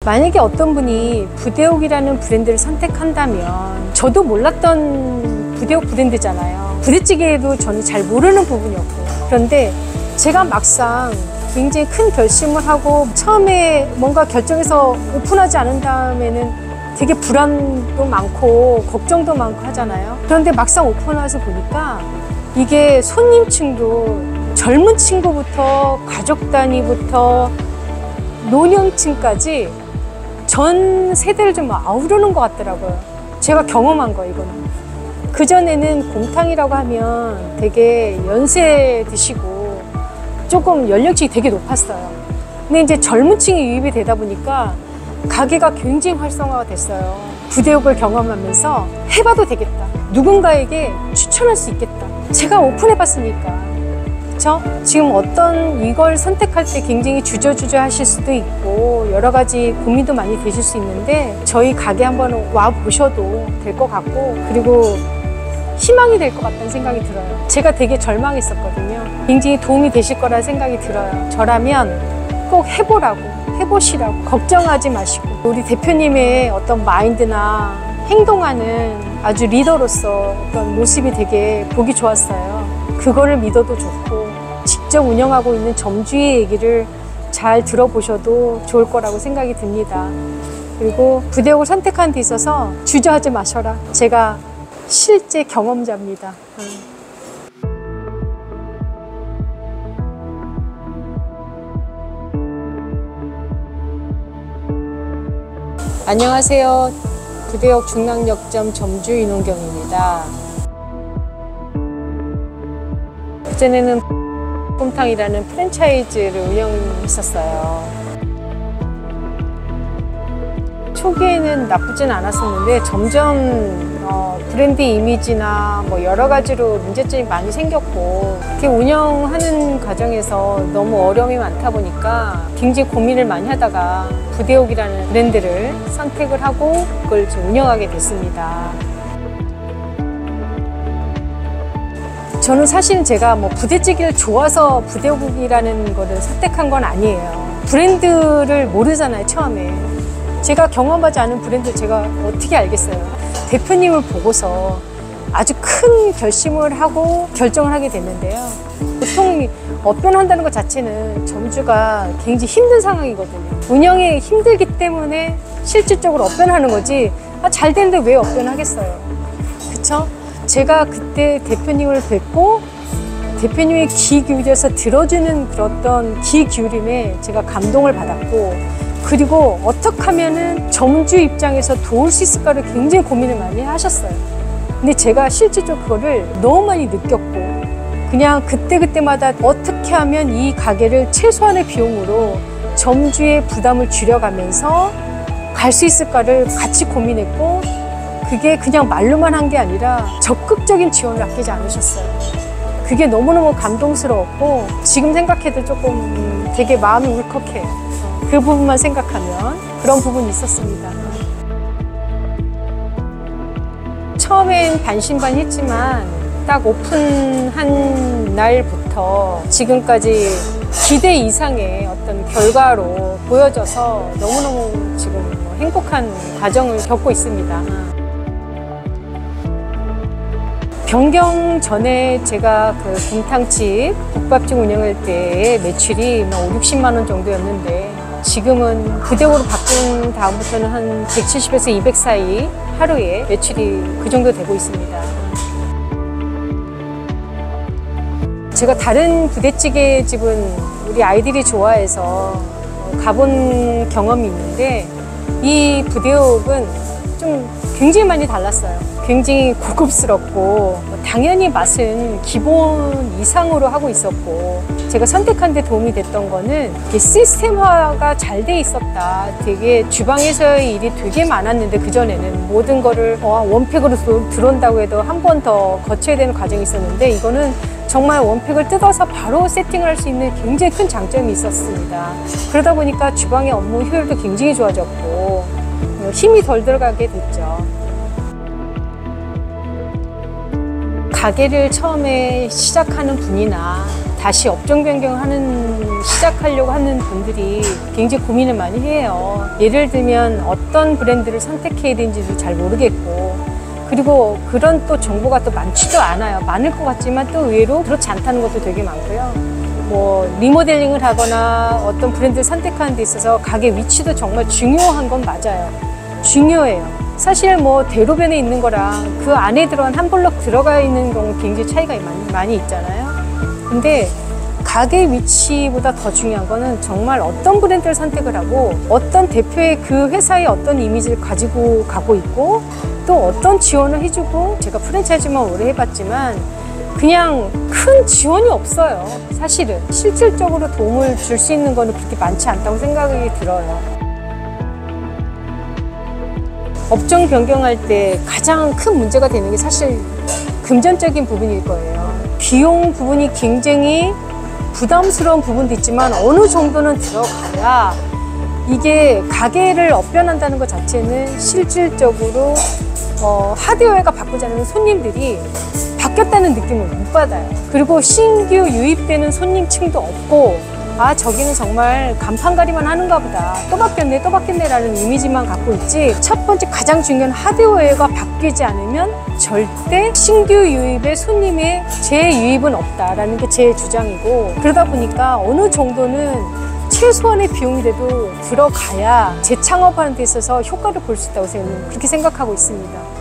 만약에 어떤 분이 부대옥이라는 브랜드를 선택한다면 저도 몰랐던 부대옥 브랜드잖아요. 부대찌개도 저는 잘 모르는 부분이었고, 그런데 제가 막상 굉장히 큰 결심을 하고 처음에 뭔가 결정해서 오픈하지 않은 다음에는 되게 불안도 많고 걱정도 많고 하잖아요. 그런데 막상 오픈해서 보니까 이게 손님층도 젊은 친구부터 가족 단위부터 노년층까지 전 세대를 좀 아우르는 것 같더라고요. 제가 경험한 거예요, 이거는. 그전에는 곰탕이라고 하면 되게 연세 드시고 조금 연령층이 되게 높았어요. 근데 이제 젊은 층이 유입이 되다 보니까 가게가 굉장히 활성화가 됐어요. 부대옥을 경험하면서 해봐도 되겠다. 누군가에게 추천할 수 있겠다. 제가 오픈해봤으니까. 그쵸? 지금 어떤 이걸 선택할 때 굉장히 주저주저 하실 수도 있고 여러 가지 고민도 많이 되실 수 있는데 저희 가게 한번 와 보셔도 될 것 같고, 그리고 희망이 될 것 같다는 생각이 들어요. 제가 되게 절망했었거든요. 굉장히 도움이 되실 거라 생각이 들어요. 저라면 꼭 해보시라고 걱정하지 마시고, 우리 대표님의 어떤 마인드나 행동하는 아주 리더로서 어떤 모습이 되게 보기 좋았어요. 그거를 믿어도 좋고, 직접 운영하고 있는 점주의 얘기를 잘 들어보셔도 좋을 거라고 생각이 듭니다. 그리고 부대옥을 선택한 데 있어서 주저하지 마셔라. 제가 실제 경험자입니다. 안녕하세요. 부대옥 중랑역점 점주 윤홍경입니다. 그전에는 곰탕이라는 프랜차이즈를 운영했었어요. 초기에는 나쁘진 않았었는데 점점 브랜드 이미지나 뭐 여러 가지로 문제점이 많이 생겼고, 이렇게 운영하는 과정에서 너무 어려움이 많다 보니까 굉장히 고민을 많이 하다가 부대옥이라는 브랜드를 선택을 하고 그걸 좀 운영하게 됐습니다. 저는 사실은 제가 뭐 부대찌개를 좋아서 부대옥이라는 거를 선택한 건 아니에요. 브랜드를 모르잖아요, 처음에. 제가 경험하지 않은 브랜드 제가 어떻게 알겠어요. 대표님을 보고서 아주 큰 결심을 하고 결정을 하게 됐는데요. 보통 업변한다는 것 자체는 점주가 굉장히 힘든 상황이거든요. 운영이 힘들기 때문에 실질적으로 업변하는 거지, 잘 되는데 왜 업변하겠어요. 그쵸? 제가 그때 대표님을 뵙고 대표님이 귀 기울여서 들어주는 그런 귀 기울임에 제가 감동을 받았고, 그리고 어떻게 하면은 점주 입장에서 도울 수 있을까를 굉장히 고민을 많이 하셨어요. 근데 제가 실질적으로 그거를 너무 많이 느꼈고, 그냥 그때그때마다 어떻게 하면 이 가게를 최소한의 비용으로 점주의 부담을 줄여가면서 갈 수 있을까를 같이 고민했고, 그게 그냥 말로만 한 게 아니라 적극적인 지원을 아끼지 않으셨어요. 그게 너무너무 감동스러웠고, 지금 생각해도 조금 되게 마음이 울컥해요. 그 부분만 생각하면 그런 부분이 있었습니다. 처음엔 반신반의했지만 딱 오픈한 날부터 지금까지 기대 이상의 어떤 결과로 보여져서 너무너무 지금 행복한 과정을 겪고 있습니다. 변경 전에 제가 그 곰탕집, 국밥집 운영할 때의 매출이 5, 60만 원 정도였는데, 지금은 부대옥으로 바꾼 다음부터는 한 170에서 200 사이 하루에 매출이 그 정도 되고 있습니다. 제가 다른 부대찌개 집은 우리 아이들이 좋아해서 가본 경험이 있는데, 이 부대옥은 좀 굉장히 많이 달랐어요. 굉장히 고급스럽고, 당연히 맛은 기본 이상으로 하고 있었고, 제가 선택한 데 도움이 됐던 거는 시스템화가 잘 돼 있었다. 되게 주방에서의 일이 되게 많았는데, 그전에는 모든 거를 원팩으로 들어온다고 해도 한 번 더 거쳐야 되는 과정이 있었는데, 이거는 정말 원팩을 뜯어서 바로 세팅을 할 수 있는 굉장히 큰 장점이 있었습니다. 그러다 보니까 주방의 업무 효율도 굉장히 좋아졌고 힘이 덜 들어가게 됐죠. 가게를 처음에 시작하는 분이나 다시 업종 변경하는 시작하려고 하는 분들이 굉장히 고민을 많이 해요. 예를 들면 어떤 브랜드를 선택해야 되는지도 잘 모르겠고, 그리고 그런 또 정보가 또 많지도 않아요. 많을 것 같지만 또 의외로 그렇지 않다는 것도 되게 많고요. 뭐 리모델링을 하거나 어떤 브랜드를 선택하는 데 있어서 가게 위치도 정말 중요한 건 맞아요. 중요해요. 사실 뭐 대로변에 있는 거랑 그 안에 들어간 한 블록 들어가 있는 경우 굉장히 차이가 많이 있잖아요. 근데 가게 위치보다 더 중요한 거는 정말 어떤 브랜드를 선택을 하고 어떤 대표의 그 회사의 어떤 이미지를 가지고 가고 있고 또 어떤 지원을 해주고, 제가 프랜차이즈만 오래 해봤지만 그냥 큰 지원이 없어요. 사실은 실질적으로 도움을 줄 수 있는 거는 그렇게 많지 않다고 생각이 들어요. 업종 변경할 때 가장 큰 문제가 되는 게 사실 금전적인 부분일 거예요. 비용 부분이 굉장히 부담스러운 부분도 있지만 어느 정도는 들어가야 이게 가게를 업변한다는 것 자체는 실질적으로 하드웨어가 바꾸지 않으면 손님들이 바뀌었다는 느낌을 못 받아요. 그리고 신규 유입되는 손님층도 없고, 아, 저기는 정말 간판가리만 하는가 보다, 또 바뀌었네 라는 이미지만 갖고 있지, 첫 번째 가장 중요한 하드웨어가 바뀌지 않으면 절대 신규 유입의 손님의 재유입은 없다라는 게 제 주장이고, 그러다 보니까 어느 정도는 최소한의 비용이라도 들어가야 재창업하는 데 있어서 효과를 볼 수 있다고 저는 그렇게 생각하고 있습니다.